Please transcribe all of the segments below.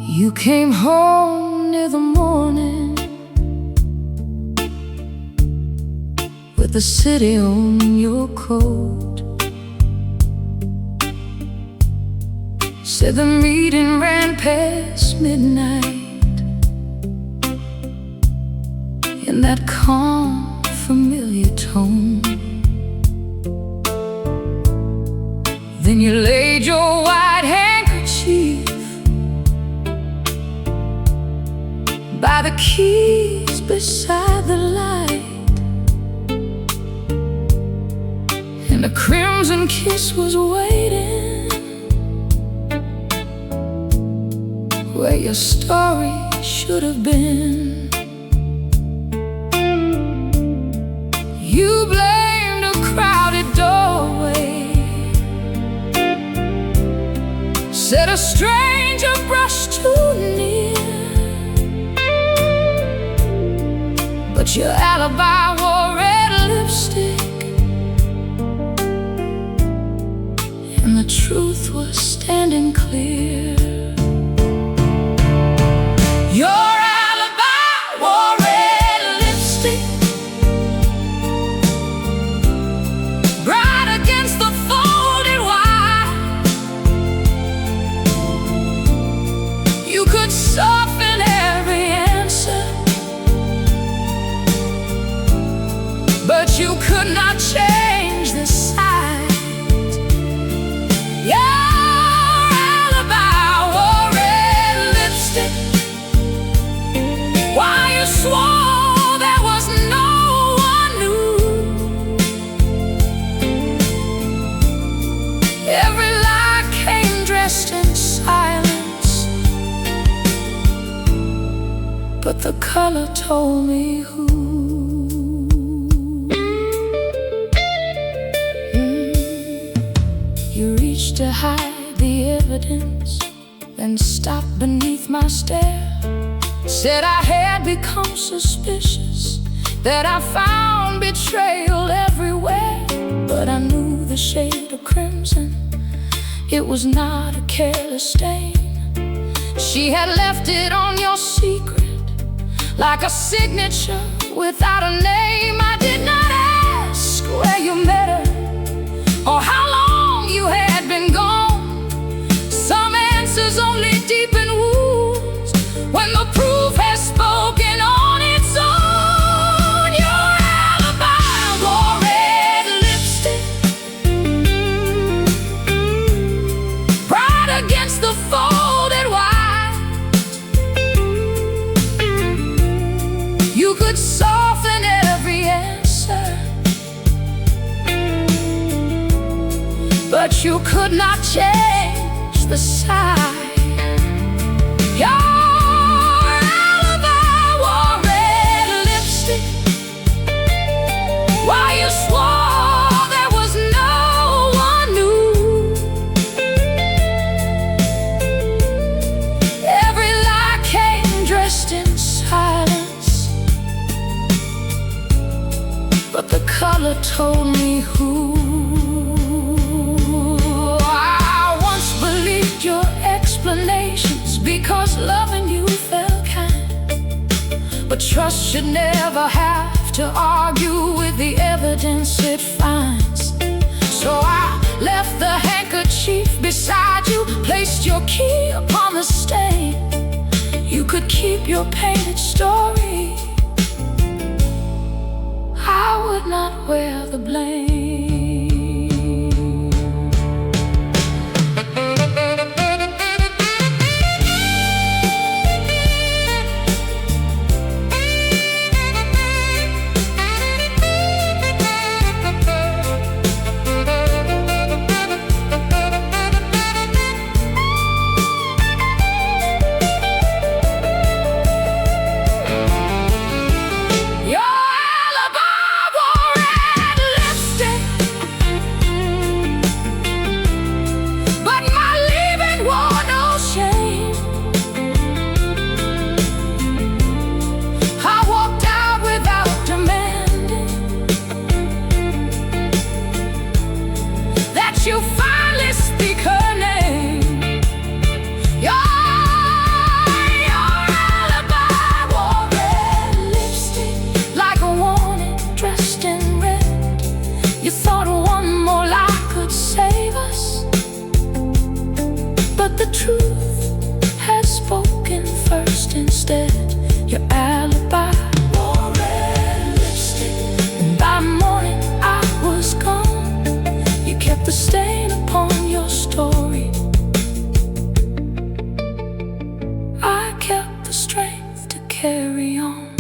You came home near the morning with the city on your coat. Said the meeting ran past midnight in that calm, familiar tone. Then you laid your white handkerchief by the keys beside the light, and a crimson kiss was waiting where your story should have been. You blamed a crowded doorway, said a stranger brushed too near, but your alibi wore red lipstick, and the truth was standing clear. Your alibi wore red lipstick, bright against the folded white. You could soften every answer, but you could not change the sight. Your alibi wore red lipstick. Why you swore there was no one knew. Every lie came dressed in silence, but the color told me who. You reached to hide the evidence, then stopped beneath my stare. Said I had become suspicious, that I found betrayal everywhere. But I knew the shade of crimson, it was not a careless stain. She had left it on your secret, like a signature without a name. I did not ask where you met her, or how long you had been gone. Some answers only deepen wounds when the proof has spoken on its own. Your alibi wore red lipstick, bright against the folded white. You could soften every answer, but you could not change the side. Your alibi wore red lipstick. Why you swore there was no one knew. Every lie came dressed in silence, but the color told me who. Your explanations, because loving you felt kind, but trust should never have to argue with the evidence it finds. So I left the handkerchief beside you, placed your key upon the stain. You could keep your painted story, I would not wear the blame. Your alibi wore red lipstick, you finally speak her name. Your alibi wore red lipstick like a warning, dressed in red. You thought one more lie could save us, but the truth had spoken first instead. Your alibi wore red lipstick, and by morning I was gone. You kept the stain upon your story. I kept the strength to carry on.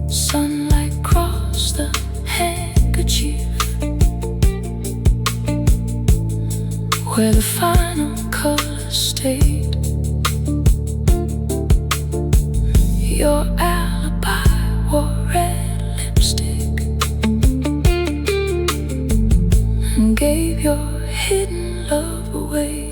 Sunlight crossed the handkerchief, where the final color stayed. Your alibi wore red lipstick and gave your hidden love away.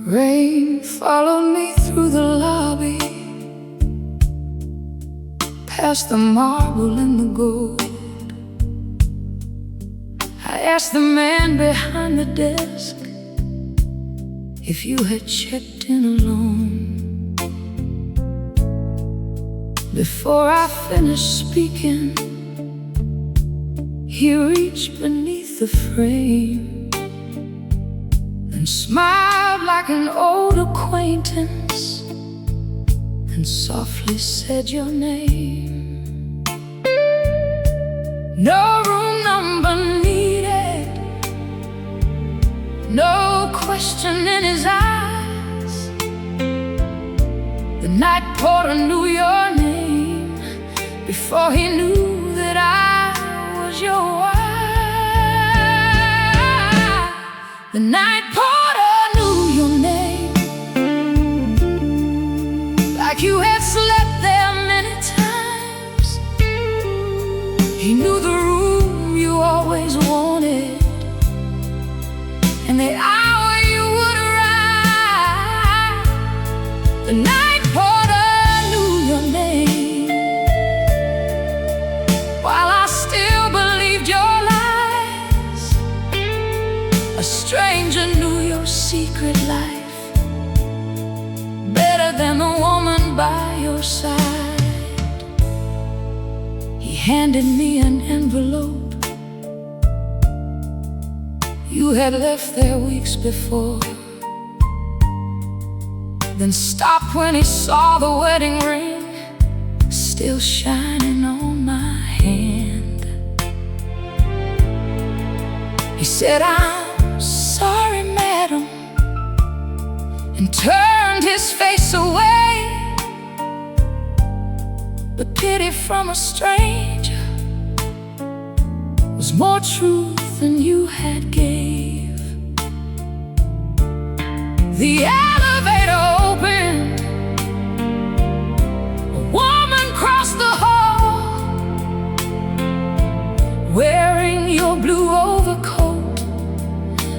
Rain followed me through the lobby, past the marble and the gold. I asked the man behind the desk if you had checked in alone. Before I finished speaking, he reached beneath the frame and smiled like an old acquaintance, and softly said your name. No room number needed, no question in his eyes. The night porter knew your name before he knew that I was your wife. The night porter knew your name, like you had slept there many times. He knew the room you always wanted and the hour you would arrive. The night porter knew your name, while I still believed your lies. A stranger knew your secret life better than the woman by your side. He handed me an envelope you had left there weeks before, then stopped when he saw the wedding ring still shining on my hand. He said, "I'm sorry, madam," and turned his face away. But pity from a stranger was more truth than you had gave. The elevator opened, a woman crossed the hall, wearing your blue overcoat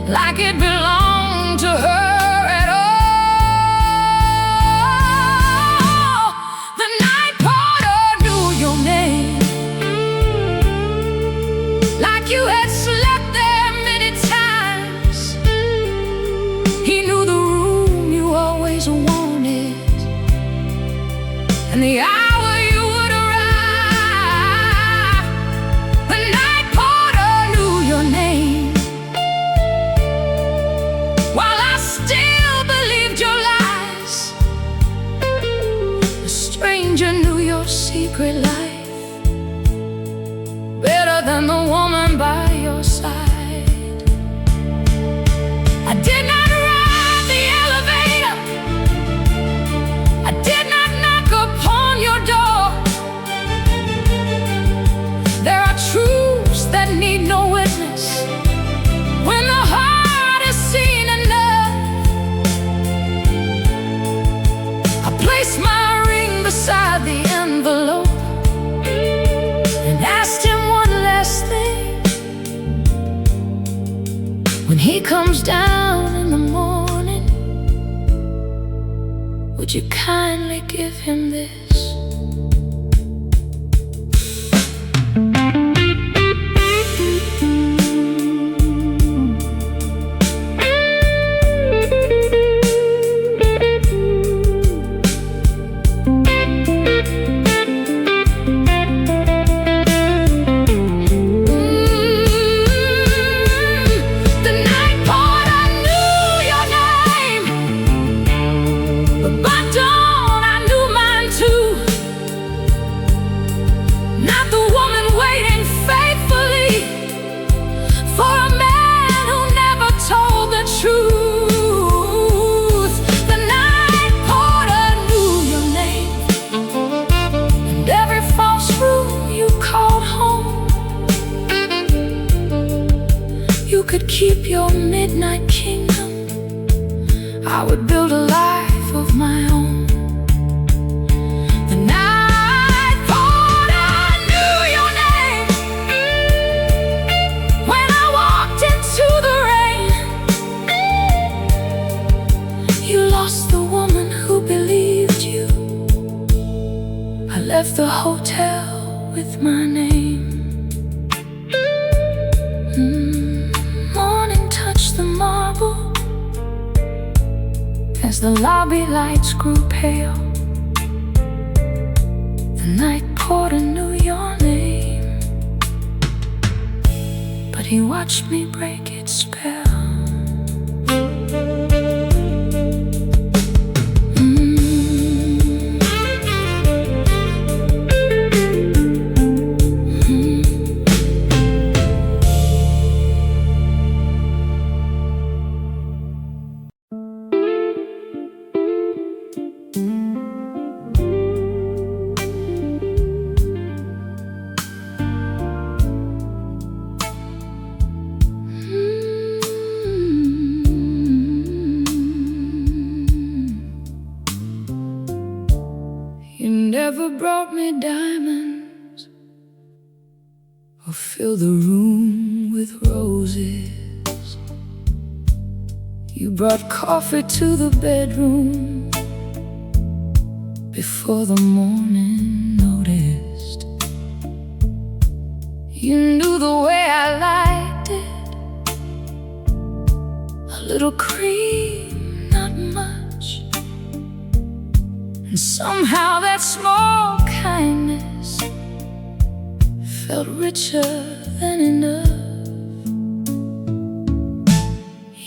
like it belonged to her at all. The night porter knew your name, like you had slept there many times. He knew the room you always wanted and the hour you would arrive. The night porter knew your name, while I still believed your lies. A stranger knew your secret life better than the woman by your side. I did not ride the elevator, I did not knock upon your comes down in the morning, would you kindly give him this? Could keep your midnight kingdom, I would build a life of my own. The night thought I knew your name. When I walked into the rain, you lost the woman who believed you. I left the hotel with my name. The marble as the lobby lights grew pale. The night porter knew your name, but he watched me break its spell. You never brought me diamonds or filled the room with roses. You brought coffee to the bedroom before the morning noticed. You knew the way I liked it, a little cream, not much. And somehow that small kindness felt richer than enough.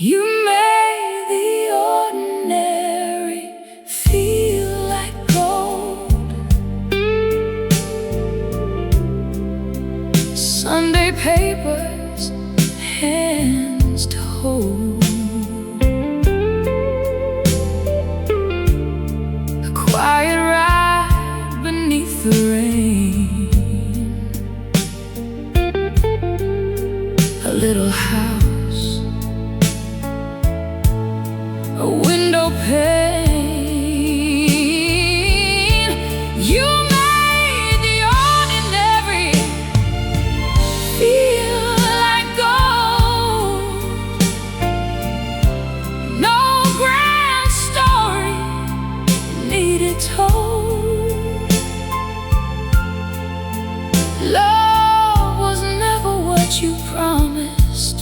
You made the ordinary feel like gold. Sunday papers, hands to hold. Quiet ride beneath the rain. A little house, a window pane. You made the ordinary feel like gold. No grand story needed told. Love was never what you promised.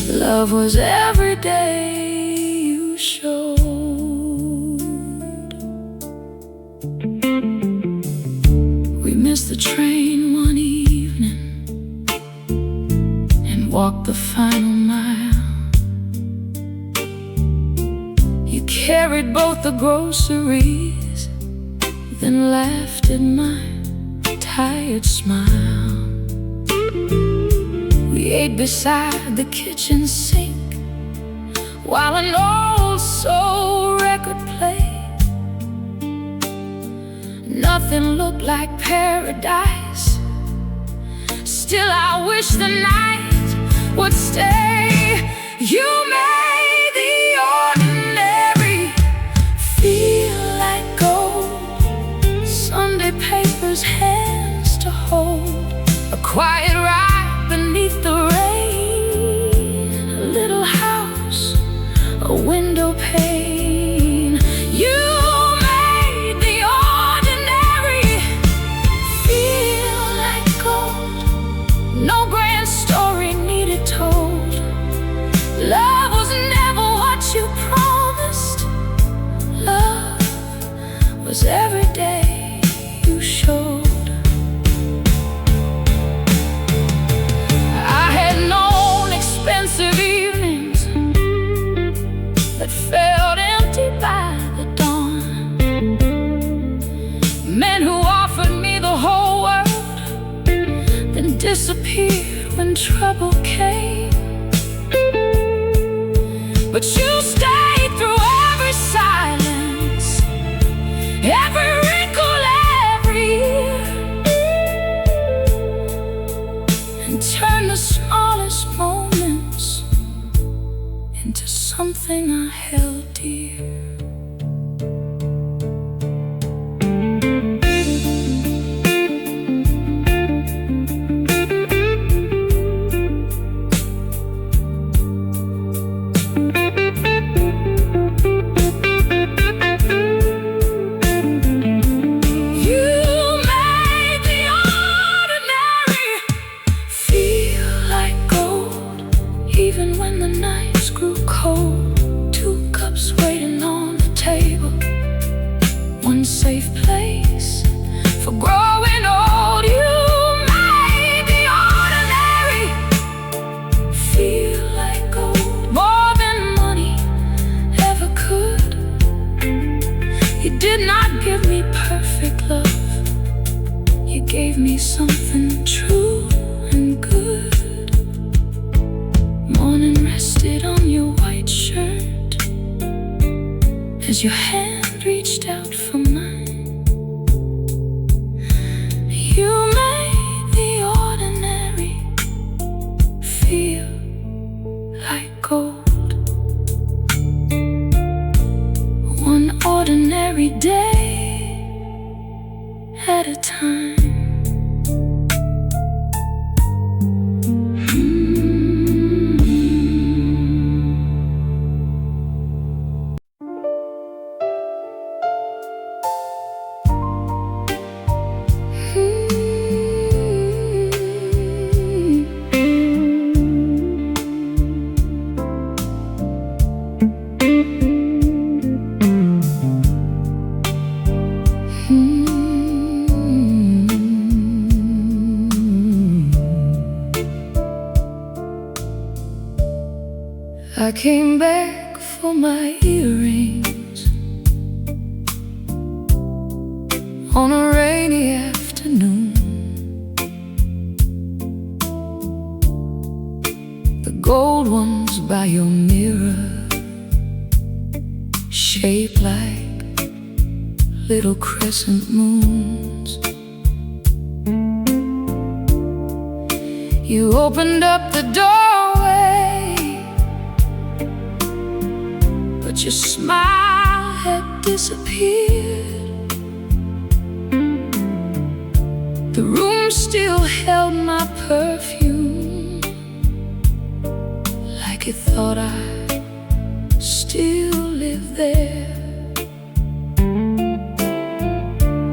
Love was every day you showed. We missed the train one evening and walked the final mile. You carried both the groceries, then laughed at my tired smile. We ate beside the kitchen sink while an old soul record played. Nothing looked like paradise. Still I wish the night would stay. You made the ordinary feel like gold. Sunday papers, hands to hold. A quiet ride beneath the rain. trouble came. But you stayed through every silence, every wrinkle, every year, and turned the smallest moments into something I held dear. Even when the nights grew cold, 2 cups waiting on the table, one safe place for growing old. You made the ordinary feel like gold, more than money ever could. You did not give me perfect love, you gave me something true and good. Morning rested on your white shirt as your hand reached out for mine. You made the ordinary feel like gold, one ordinary day at a time. I came back for my earrings on a rainy afternoon. The gold ones by your mirror, shaped like little crescent moons. You opened up the doorway, but your smile had disappeared. The room still held my perfume, like it thought I still lived there.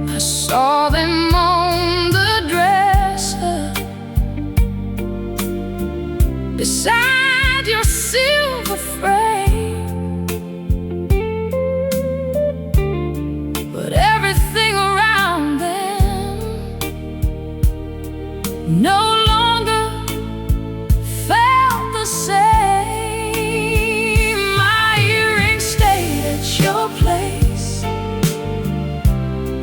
I saw them on the dresser beside your silver frame, but everything around them no longer felt the same. My earrings stayed at your place,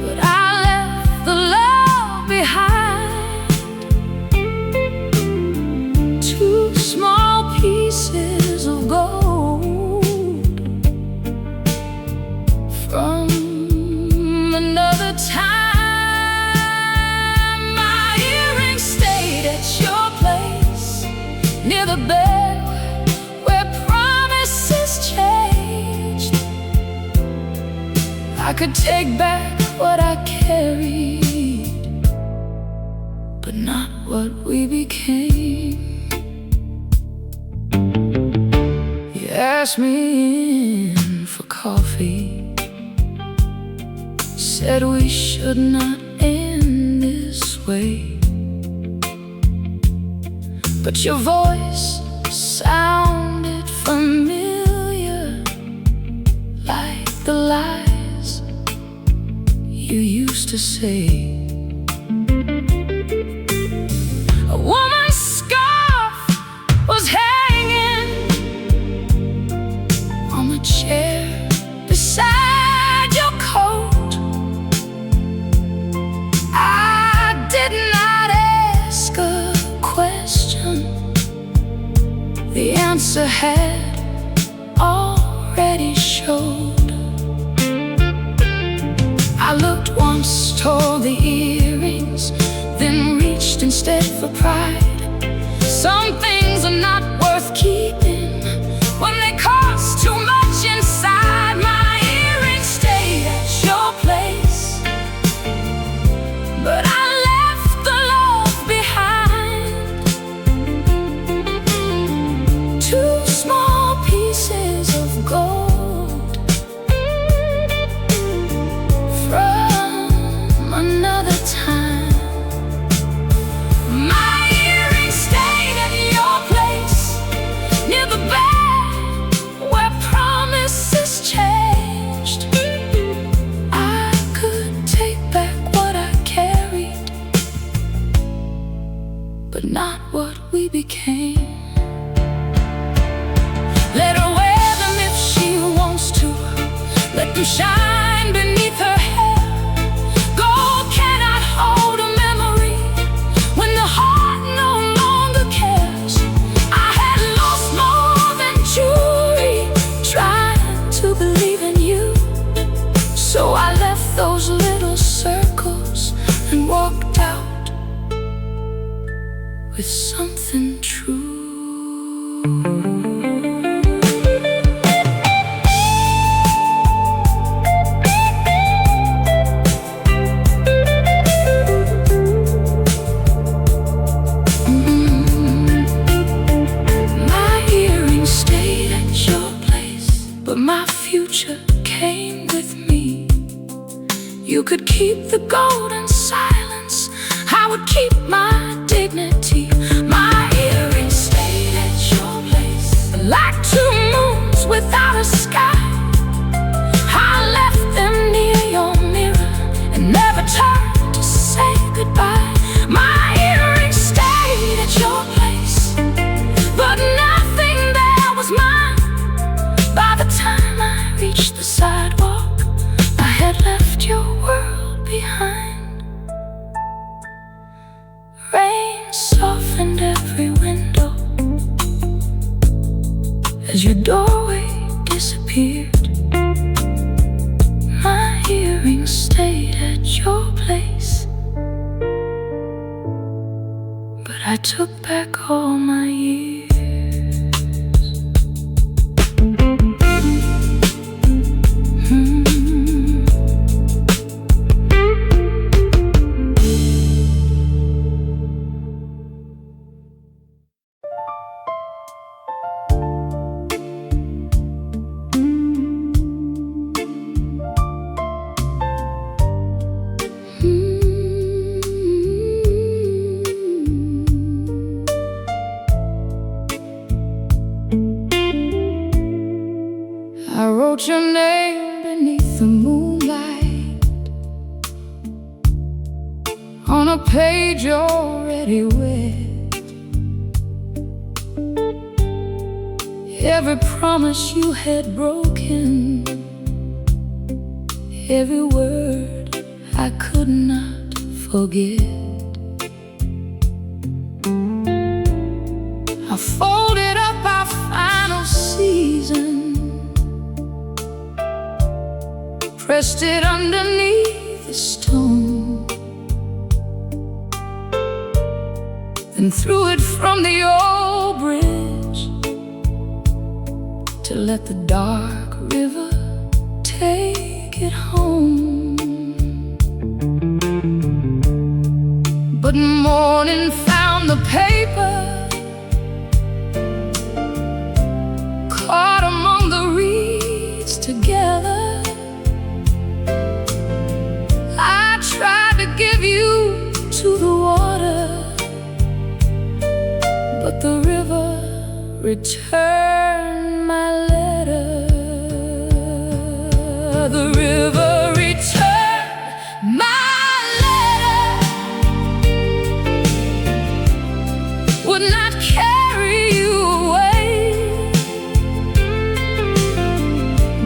but I left the love behind. 2 small pieces of gold from another time. My earrings stayed at your place, near the bed where promises changed. I could take back what I carried, but not what we became. You asked me in for coffee, said we should not end this way, but your voice sounded familiar, like the lies you used to say. A woman's scarf was hanging on the chair beside your coat. I did not ask a question, the answer had already showed. I looked once toward the earrings, then reached instead for pride. Some things are not worth keeping when they cost too much inside. My earrings stayed at your place, but I left the love behind. Two small pieces of gold from another time. My earrings stayed at your place, near the bed where promises changed. I could take back what I carried, but not what we became. Let her wear them if she wants to. Let them shine beneath her hair. Gold cannot hold a memory when the heart no longer cares. I had lost more than jewelry trying to believe in you, so I left those little circles and walked out with something true. My earrings stayed at your place, but my future came with me. You could keep the gold and silence, I would keep my dignity. My earrings stayed at your place, like two moons without a sky. I left them near your mirror and never turned to say goodbye. My earrings stayed at your place, but nothing there was mine. By the time I reached the sidewalk, I had left your world behind. Rain softened every window as your doorway disappeared. My earrings stayed at your place, but I took back all my years. I wrote your name beneath the moonlight on a page already wet. Every promise you had broken, every word I could not forget. I folded up our final season, pressed it underneath the stone, then threw it from the old bridge to let the dark river take it home. But morning found the paper caught among the reeds together. I tried to give you to the water, but the river returned my letter. The river returned my letter, would not carry you away,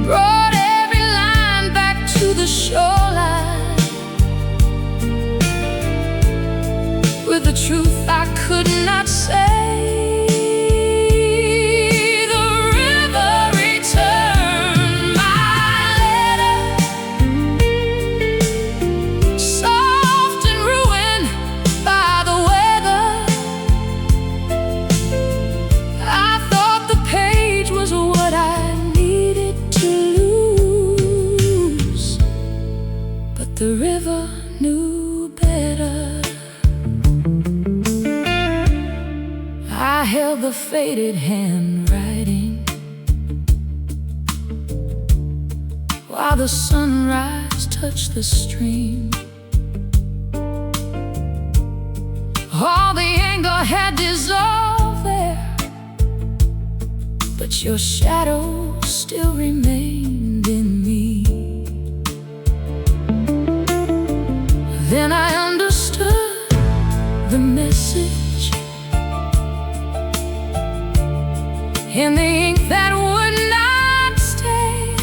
brought every line back to the shoreline with the truth I could not say. the river knew better. I held the faded handwriting while the sunrise touched the stream. All the anger had dissolved there, but your shadow still remained in me. Then I understood the message in the ink that would not stay.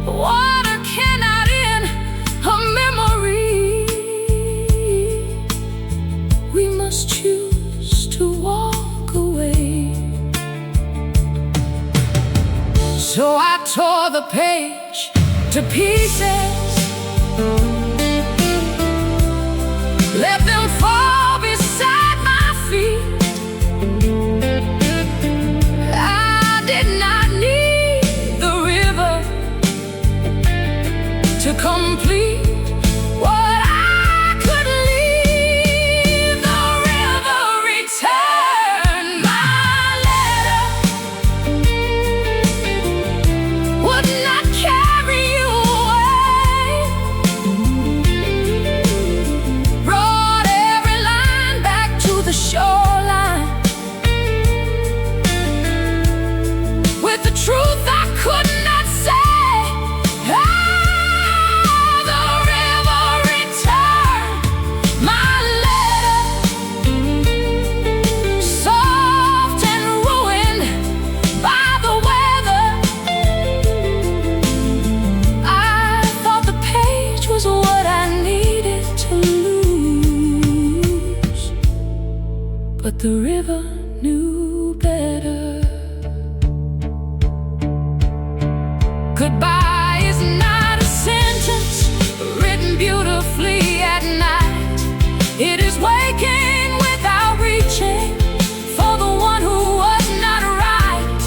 Water cannot end a memory. We must choose to walk away. So I tore the page to pieces, let them fall beside my feet. I did not need the river to complete what I could leave. The river returned my letter, would not carry you away, brought every line back to the shoreline with the truth I could not say. The river returned my letter, soft and ruined by the weather. I thought the page was what I needed to lose, but the river knew better. Goodbye is not a sentence written beautifully at night. It is waking without reaching for the one who was not right.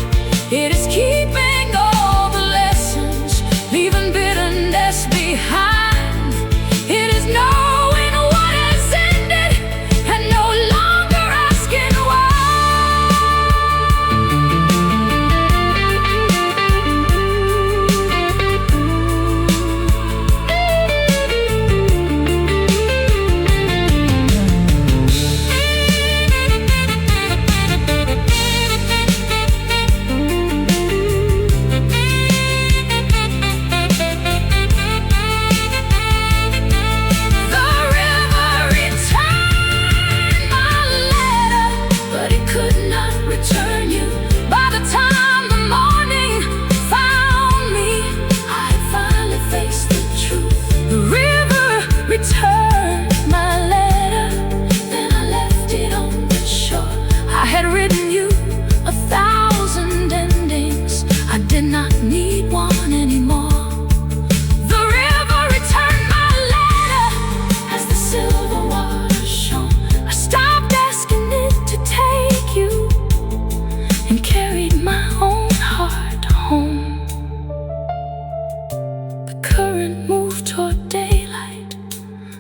It is keeping all the lessons, leaving bitterness behind. It is knowing what has ended and no longer asking why. The river returned my letter, but it could not return you. By the time the morning found me, I had finally faced the truth. The river returned my letter, then I left it on the shore. I had written you 1,000 endings, I did not need one anymore. The river returned my letter as the silver water shone. I stopped asking it to take you and carried my own heart home. The current moved toward daylight,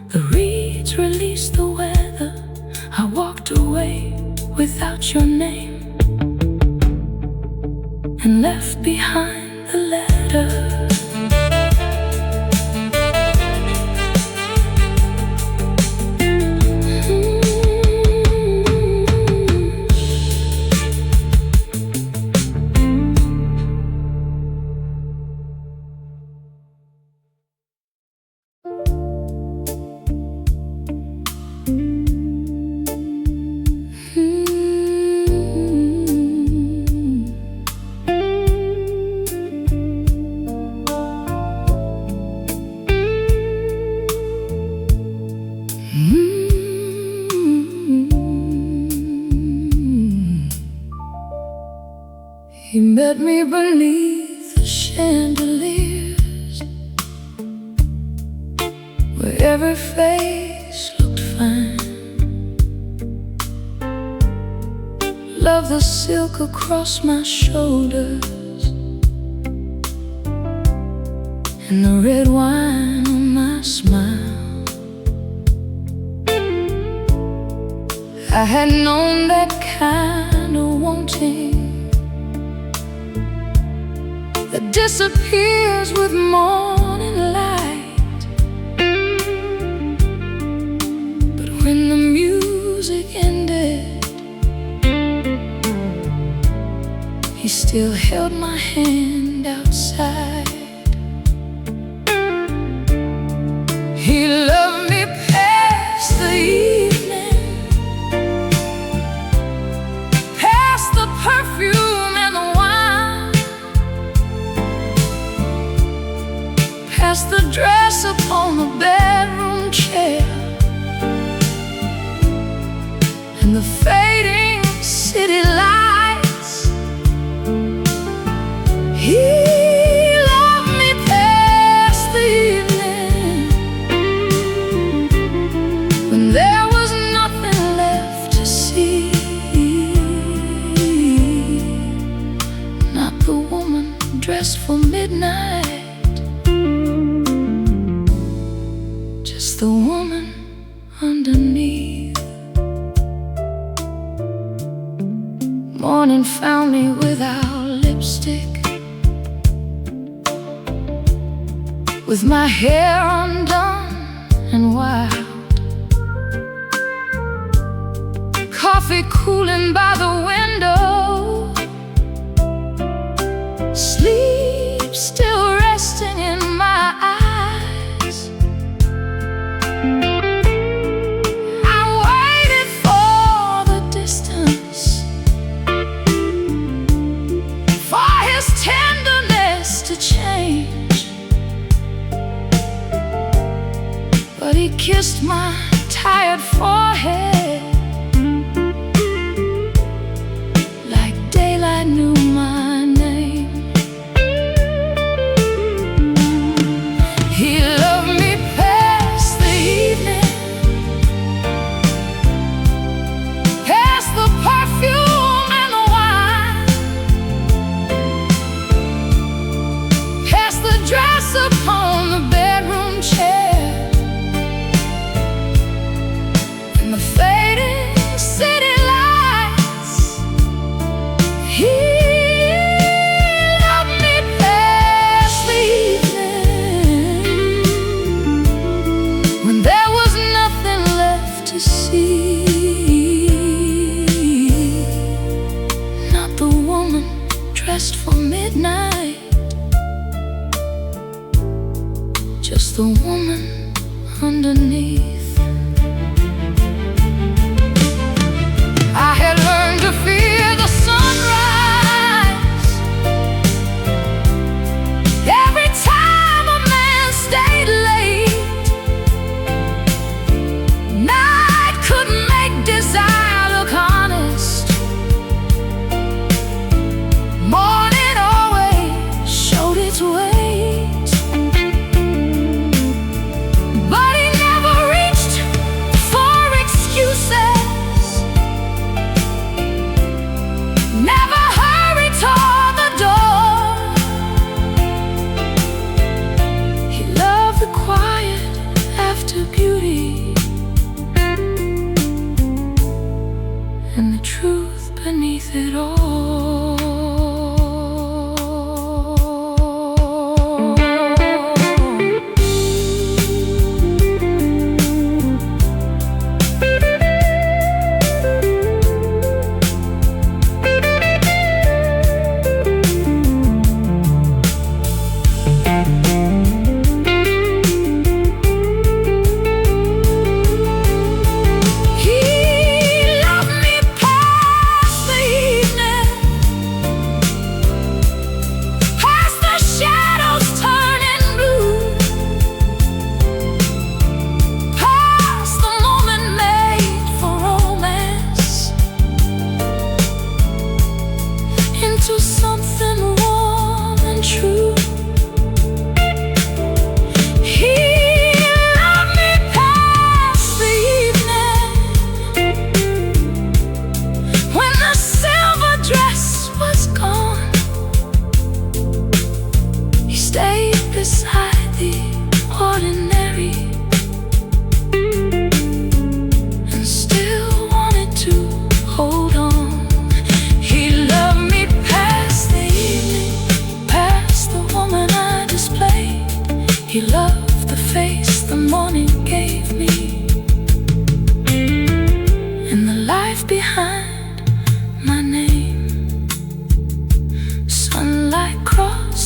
the reeds released the weather. I walked away without your name and left behind the letter. He met me beneath the chandeliers, where every face looked fine. Love the silk across my shoulders and the red wine on my smile. I had known that kind of wanting that disappears with morning light. But when the music ended, he still held my hand outside. He loved me past the evening, past the perfume and the wine, past the dress upon the bedroom chair, and the fading city lights. He loved me past the evening, when there was nothing left to see. Not the woman dressed for midnight, just the woman underneath. Morning found me without lipstick, with my hair undone and wild, coffee cooling by the window, sleep still resting in my eyes. I waited for the distance, for his tenderness to change, but he kissed my tired forehead like daylight knew my name. He loved me past the evening, past the perfume and the wine, past the dress upon the bedroom chair, and the fading city lights. He loved me past the evening, when there was nothing left to see. Not the woman dressed for midnight, just the woman underneath. I had learned to fear the sunrise every time a man stayed late. Night couldn't make desire look honest. Morning always showed its weight, but he never reached for excuses, never hurried toward the door. He loved the quiet after beauty, and the truth beneath it all. He loved me past the evening,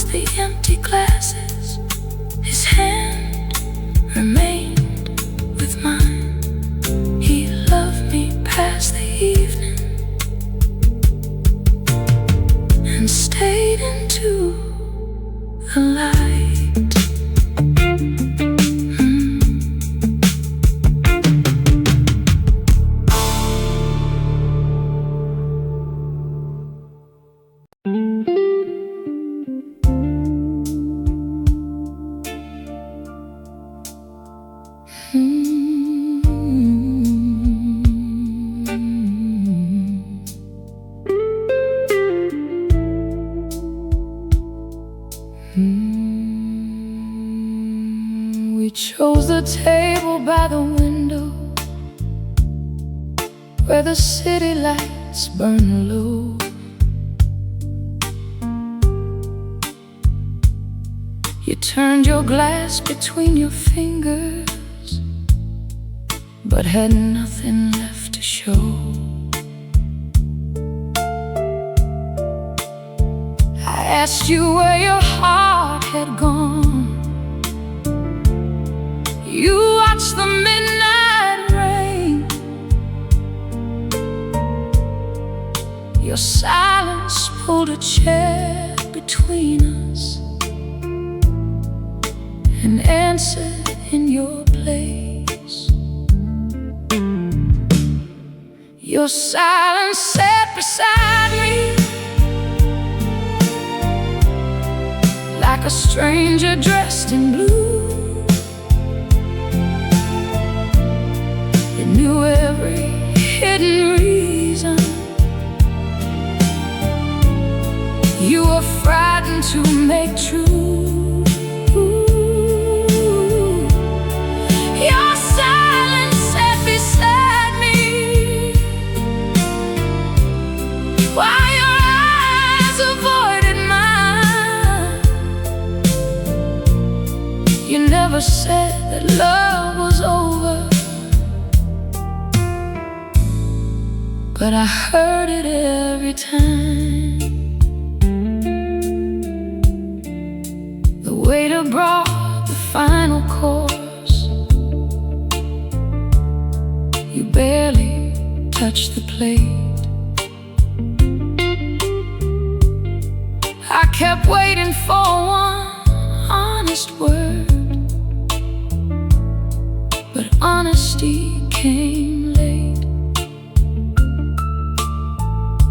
past the empty glasses, his hand remained with mine. He loved me past the evening and stayed into the light. We chose the table by the window where the city lights burn low. You turned your glass between your fingers, but had nothing left to show. I asked you where your heart had gone. You watched the midnight rain. Your silence pulled a chair between us and answered in your place. Your silence sat beside me like a stranger dressed in blue. You knew every hidden reason. You were frightened to make true. Your silence sat beside me while your eyes avoided mine. You never said that love was over, but I heard it every time. The waiter brought the final course. You barely touched the plate. I kept waiting for one honest word, but honesty came late.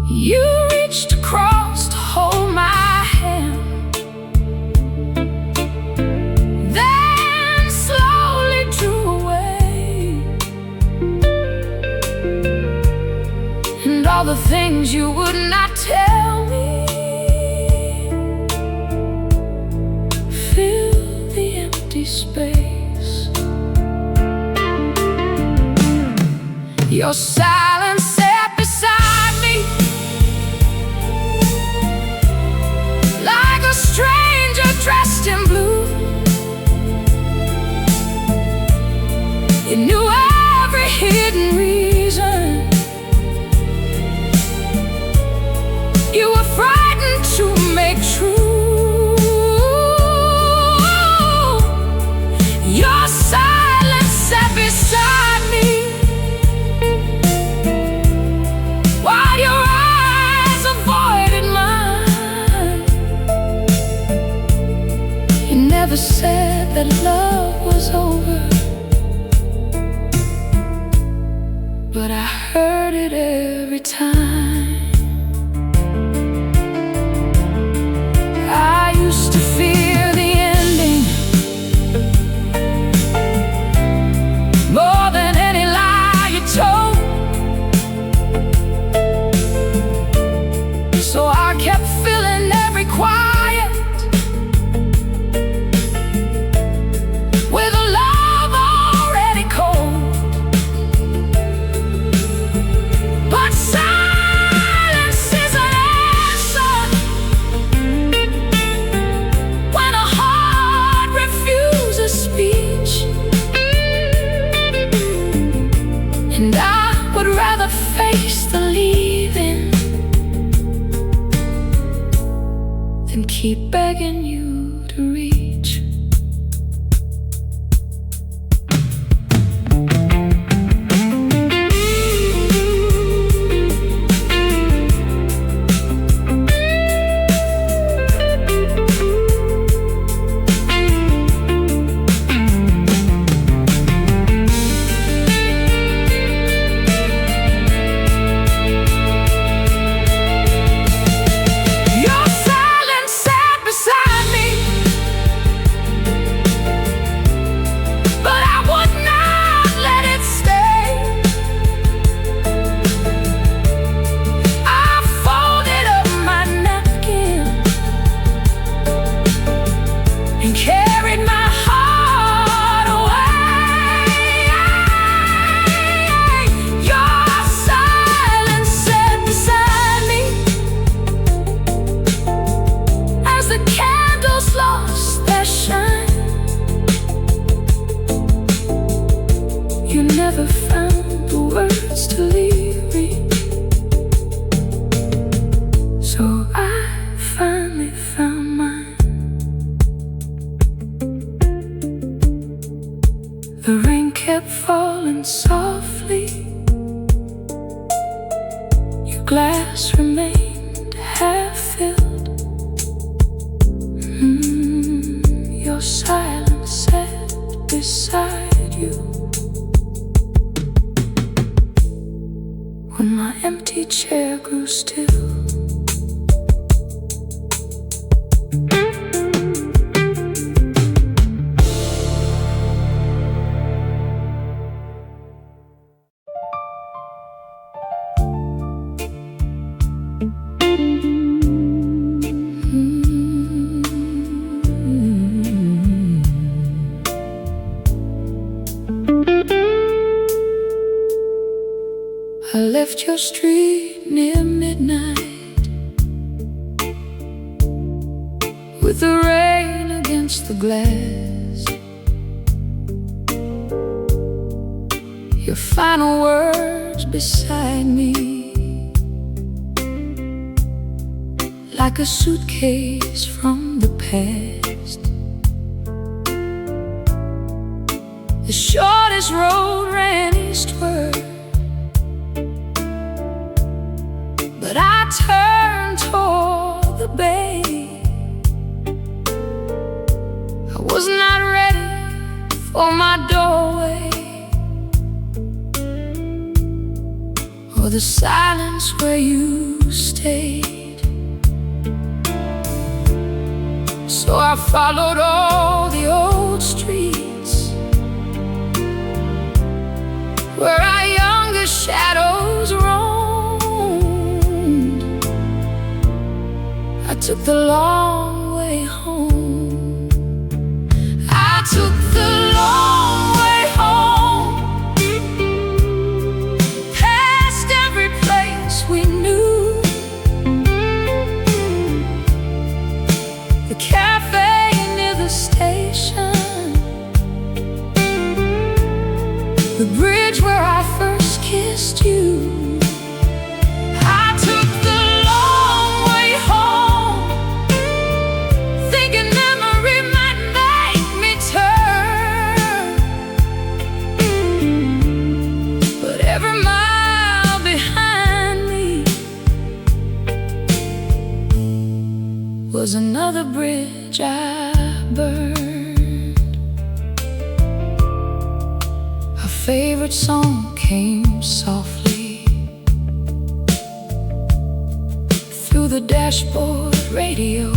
You reached across to hold my hand, then slowly drew away. And all the things you would not tell me filled the empty space. Your silence sat beside me like a stranger dressed in blue. You knew every hidden reason. You were frightened to make true. Your silence sat beside me while your eyes avoided mine. You never said that love was over, but I heard it every time. keep begging you to reach. You never found the words to leave me, so I finally found mine. The rain kept falling softly. Your glass remained half filled. Your silence sat beside you when my empty chair grew still. I left your street near midnight, with the rain against the glass. Your final words beside me, like a suitcase from the past. The shortest road ran eastward, but I turned toward the bay. I was not ready for my doorway, or the silence where you stayed. So I followed all the old streets where our younger shadows roamed. I took the long way home. I took the long way home, past every place we knew. The cafe near the station, the bridge where I first kissed you. Was another bridge I burned. Our favorite song came softly through the dashboard radio.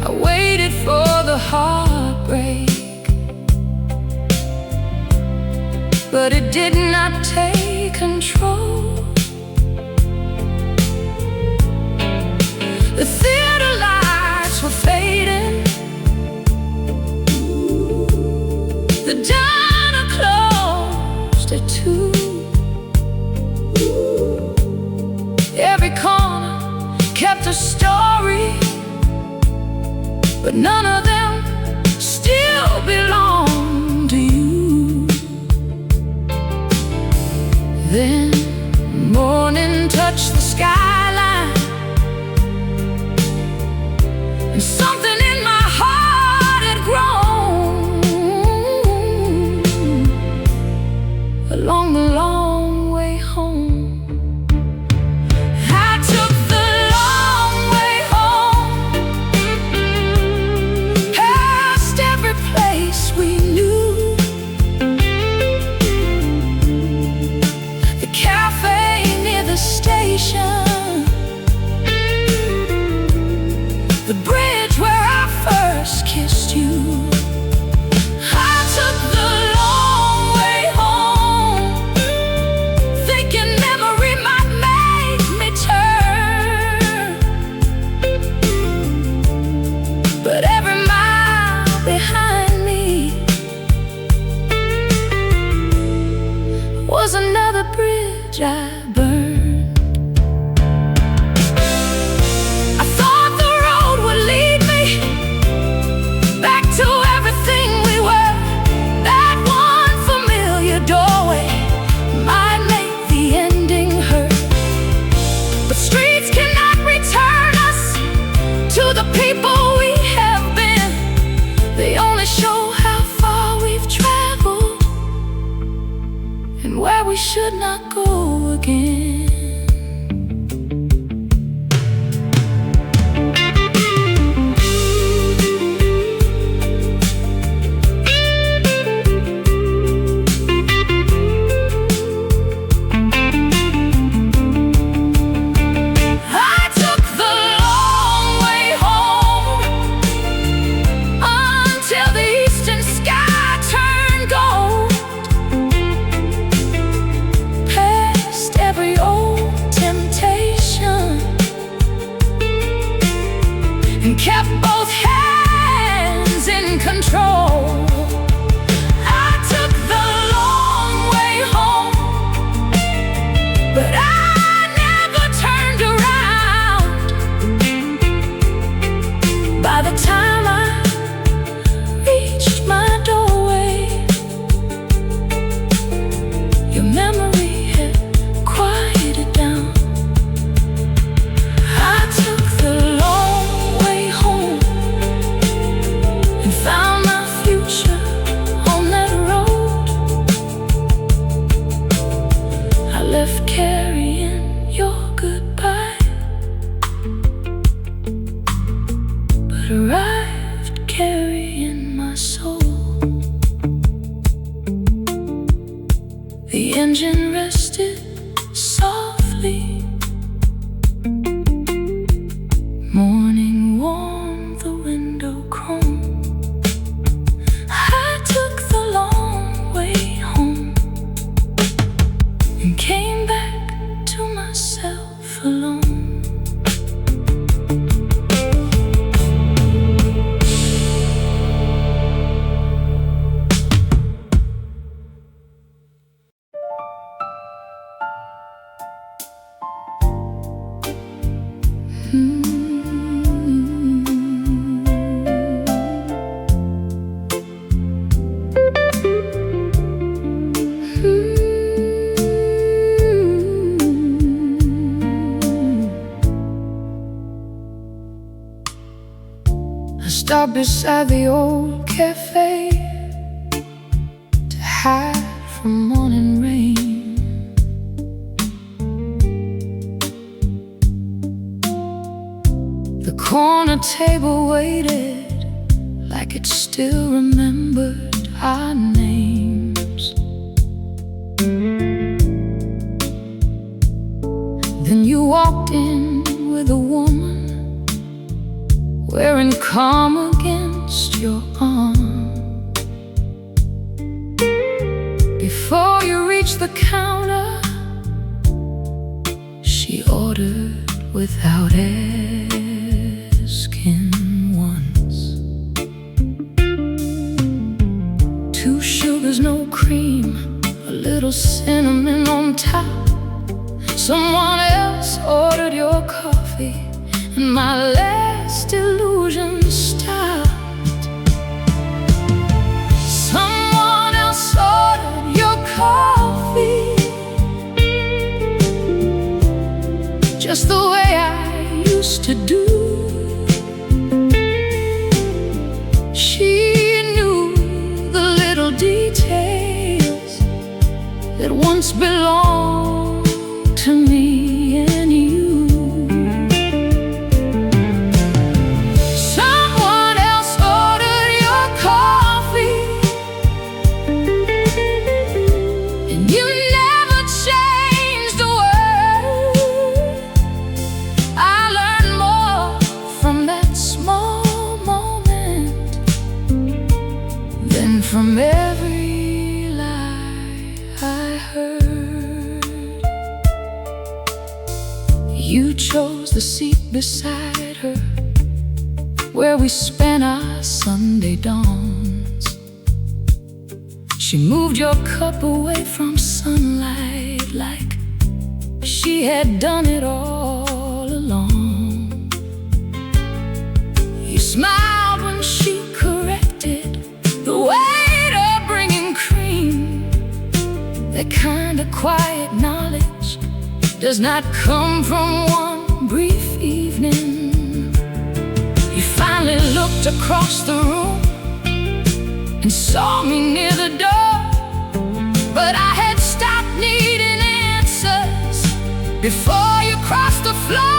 I waited for the heartbreak, but it did not take control. The theater lights were fading, the diner closed at 2. Every corner kept a story, but none of them still belong to you. Then morning touched the skyline, and something in my heart had grown along the long way home. I took the long way home, past every place we knew, the cafe near the station, the bridge where I first kissed you. I took the long way home, thinking memory might make me turn. But every mile behind me was another bridge I burned. I thought the road would lead me back to everything we were. That one familiar doorway might make the ending hurt, but streets cannot return us to the people we have been. They only show how far we've traveled and where we should not go again. I took the long way home until the eastern sky turned gold, past every old temptation, and kept both hands in control. I took the long way home, but I never turned around. By the time I reached my doorway, your memory had quieted down. I took the long way home and found my future on that road. I left carrying your goodbye, but arrived carrying my soul. The engine rested softly, morning warmed the window chrome. I took the long way home and came back to myself alone. I stopped beside the old cafe to hide from morning rain. The corner table waited like it still remembered our names. Then you walked in with a woman wearing calm against your arm. Before you reached the counter, she ordered without asking once. 2 sugars, no cream, a little cinnamon on top. Someone else ordered your coffee, and my last illusion stopped. Someone else ordered your coffee, to do. She knew the little details that once belonged to me and you. Someone else ordered your coffee, and you never changed a word. I learned more from that small moment than from every lie I heard. You chose the seat beside her, where we spent our Sunday dawns. She moved your cup away from sunlight like she had done it all along. You smiled when she corrected the waiter bringing cream. That kind of quiet knowledge does not come from one brief evening. You finally looked across the room and saw me near the door, but I had stopped needing answers before you crossed the floor.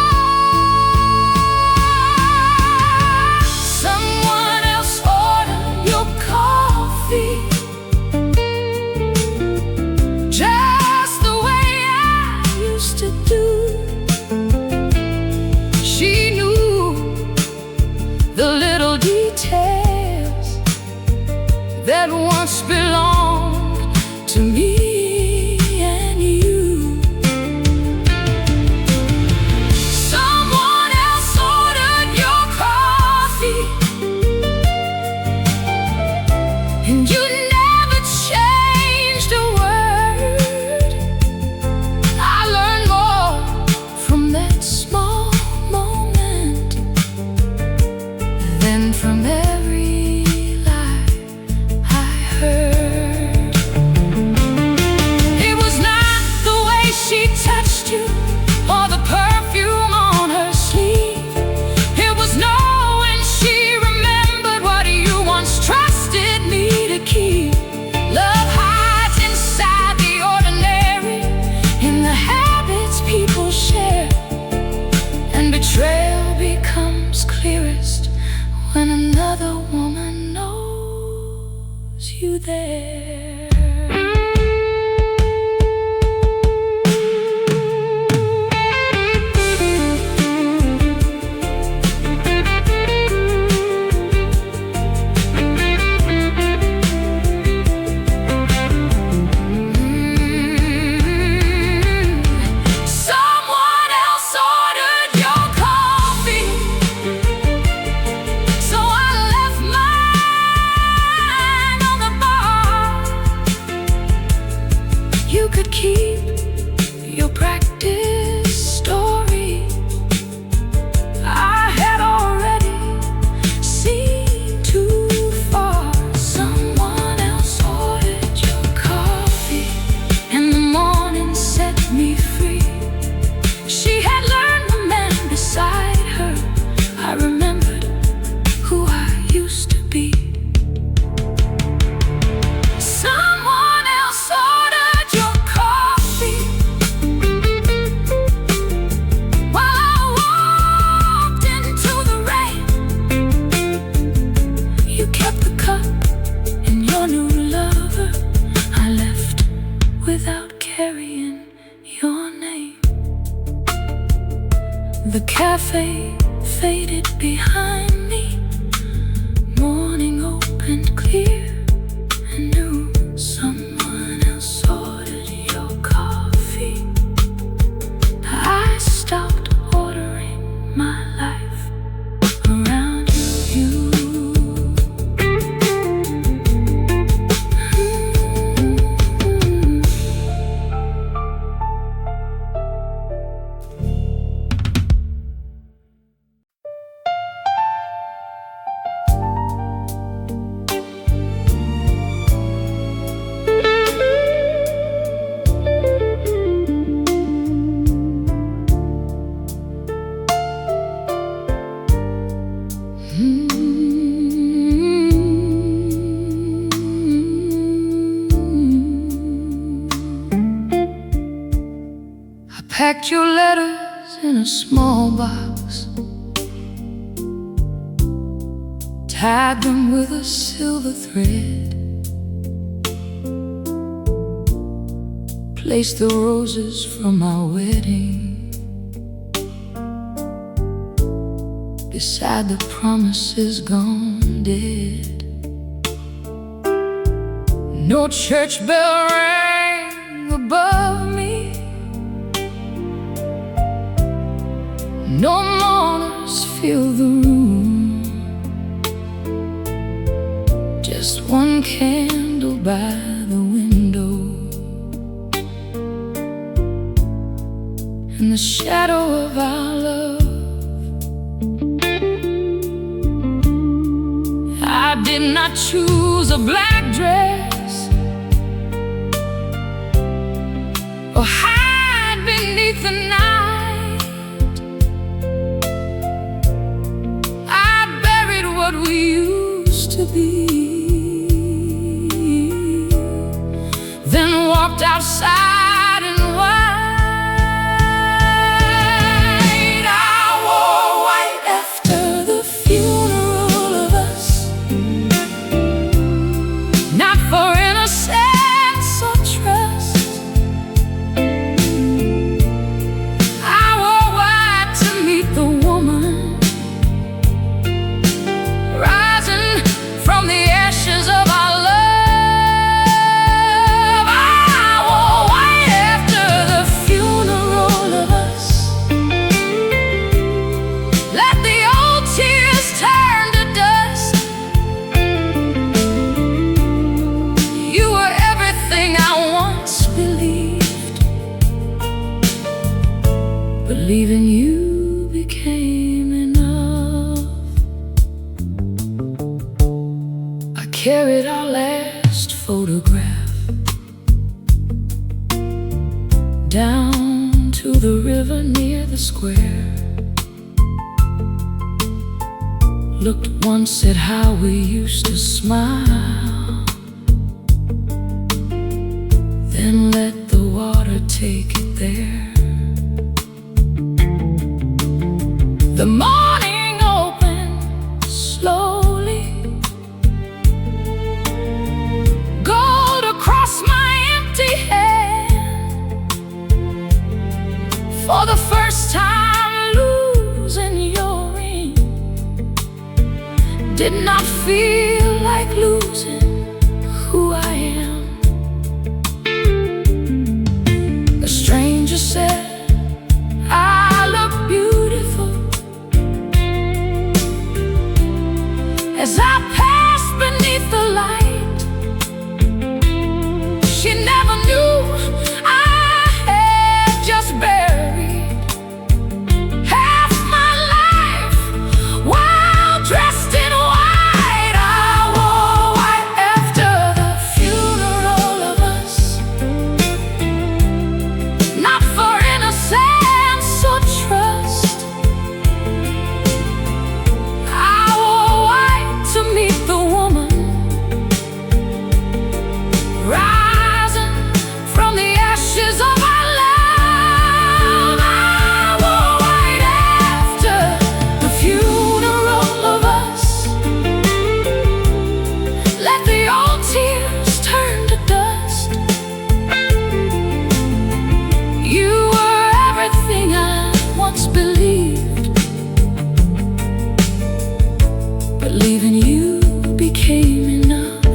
Someone else ordered your coffee, just the way I used to do. She knew the little details that once belonged to me and you. Someone else ordered your coffee, and you never changed a word. I learned more from that small moment than from every lie I heard. It was not the way she touched you or the perfume on her sleeve. It was knowing she remembered what you once trusted me to keep. Love hides inside the ordinary, in the habits people share, and betrayal becomes clearest when another woman knows you there. Someone else ordered your coffee, so I left mine on the bar. You could keep your practice story. I had already seen too far. Someone else ordered your coffee, and the morning set me free. She had learned the man beside her. I remembered who I used to be. Someone else ordered your coffee, while I walked into the rain. You kept the cup, and your new lover I left without carrying your name. The cafe faded behind me. Morning opened clear and new. Someone else ordered your coffee. I stopped ordering my life around you. packed your letters in a small box, tied them with a silver thread, placed the roses from our wedding beside the promises gone dead. No church bell rang above me, no mourners fill the room, just one candle by the window, in the shadow of our love. I did not choose a black dress or hide beneath the night. I buried what we used to be, then walked outside in white. I wore white after the funeral of us, not for innocence or trust. I wore white to meet the woman rising from the ashes of our love. I wore white after the funeral of us. Let the old tears turn to dust. You were everything I once believed. Believing you became enough. I carried our last photograph down to the river near the square. Looked once at how we used to smile, then let the water take it there. The morning opened slowly, gold across my empty hand. For the first time, losing your ring did not feel like losing who I am. The stranger said, I look beautiful, as I passed beneath the light. She never knew I had just buried half my life while dressed in white. I wore white after the funeral of us, not for innocence or trust. I wore white to meet the woman rising from the ashes of our love. I wore white after the funeral of us. Let the old tears turn to dust. You were everything I once believed. Believing you became enough.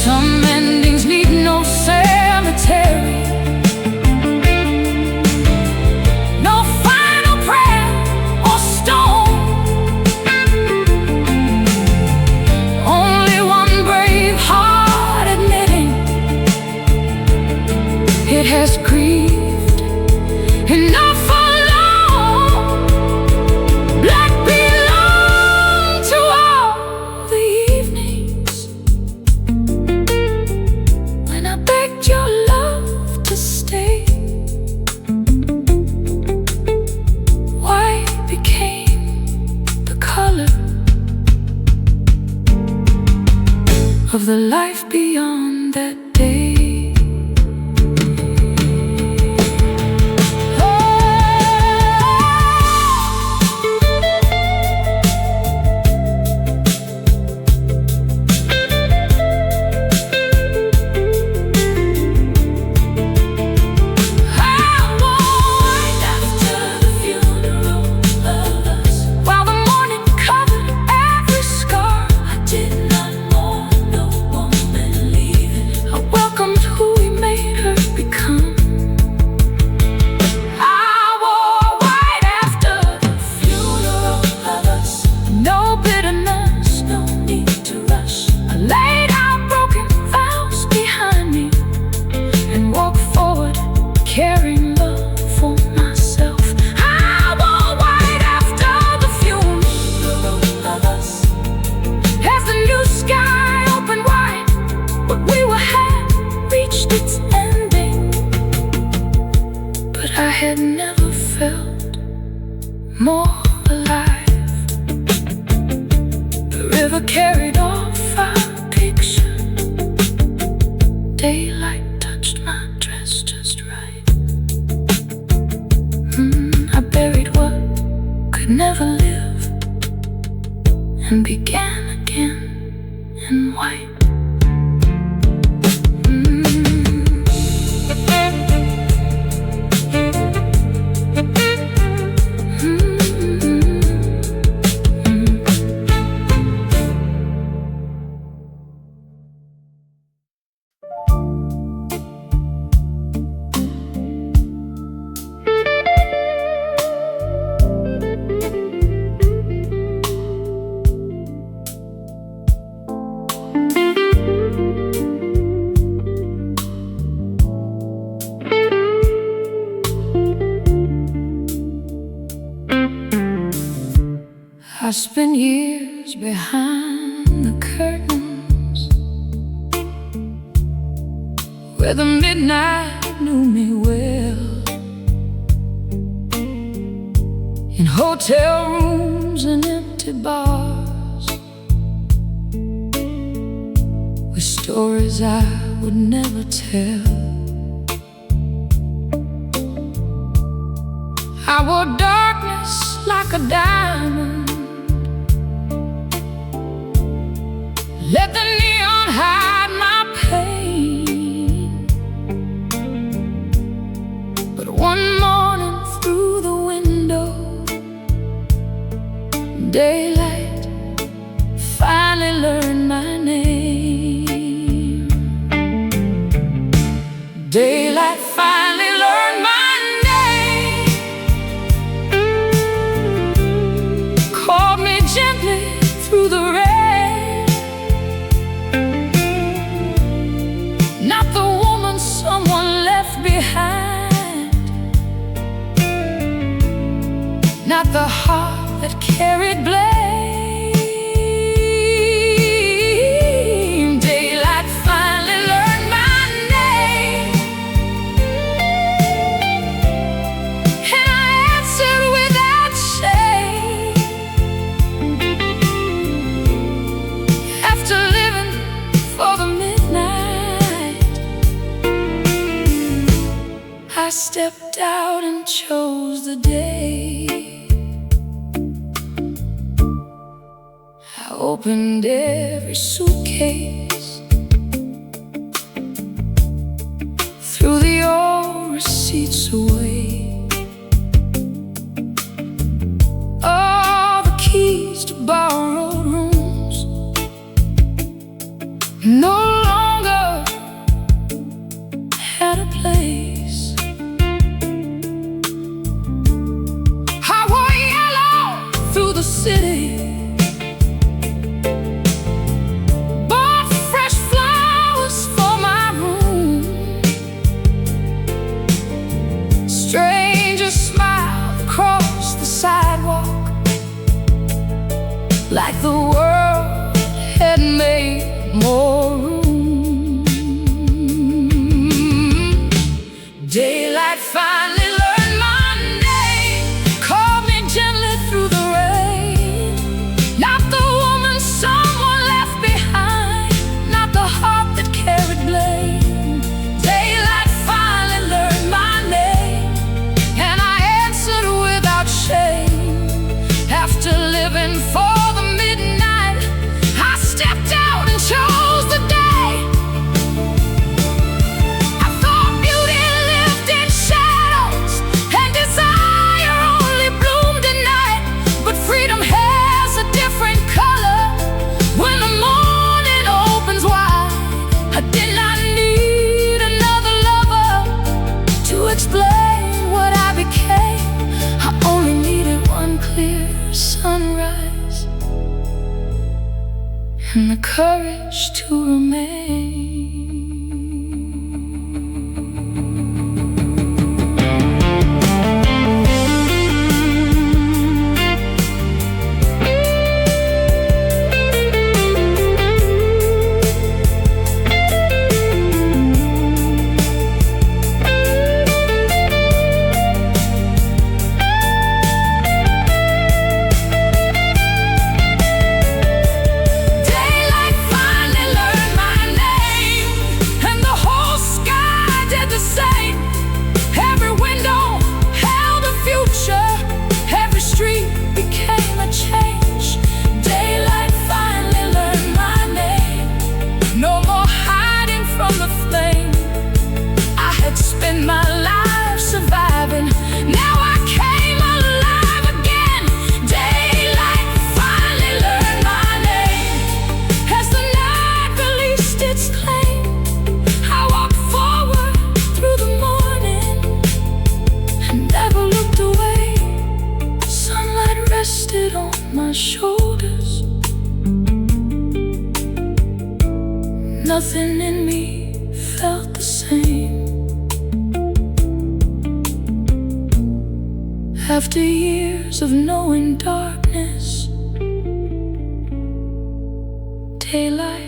Some endings need no cemetery, no final prayer or stone. Only one brave heart admitting it has grieved enough alone. Black belonged to all the evenings when I begged your love to stay. White became the color of the life beyond that day. reached its ending, but I had never felt more alive. The river carried off our picture. Daylight touched my dress just right. I buried what could never live and began again in white. I spent years behind the curtains, where the midnight knew me well, in hotel rooms and empty bars, with stories I would never tell. I wore darkness like a diamond, let the neon hide my pain. But one morning through the window, daylight finally learned my name. Daylight finally learned my name, called me gently through the rain. Not the woman someone left behind, not the heart that carried blame. Daylight finally learned my name, and I answered without shame. After living for the midnight, I stepped out and chose the day. I opened every suitcase, threw the old receipts away, all the keys to borrowed rooms no longer had a place. I wore yellow through the city, bought fresh flowers for my room. Strangers smiled across the sidewalk, like the world had made more room. Daylight finally learned my name, called me gently through the rain. Not the woman someone left behind, not the heart that carried blame. Daylight finally learned my name, and I answered without shame. After living for the midnight, I stepped out and chose the day. I thought beauty lived in shadows and desire only bloomed at night, but freedom has a different color when the morning opens wide. I did not need another lover to explain what I became. I only needed one clear sunrise and the courage to remain. nothing in me felt the same. After years of knowing darkness, daylight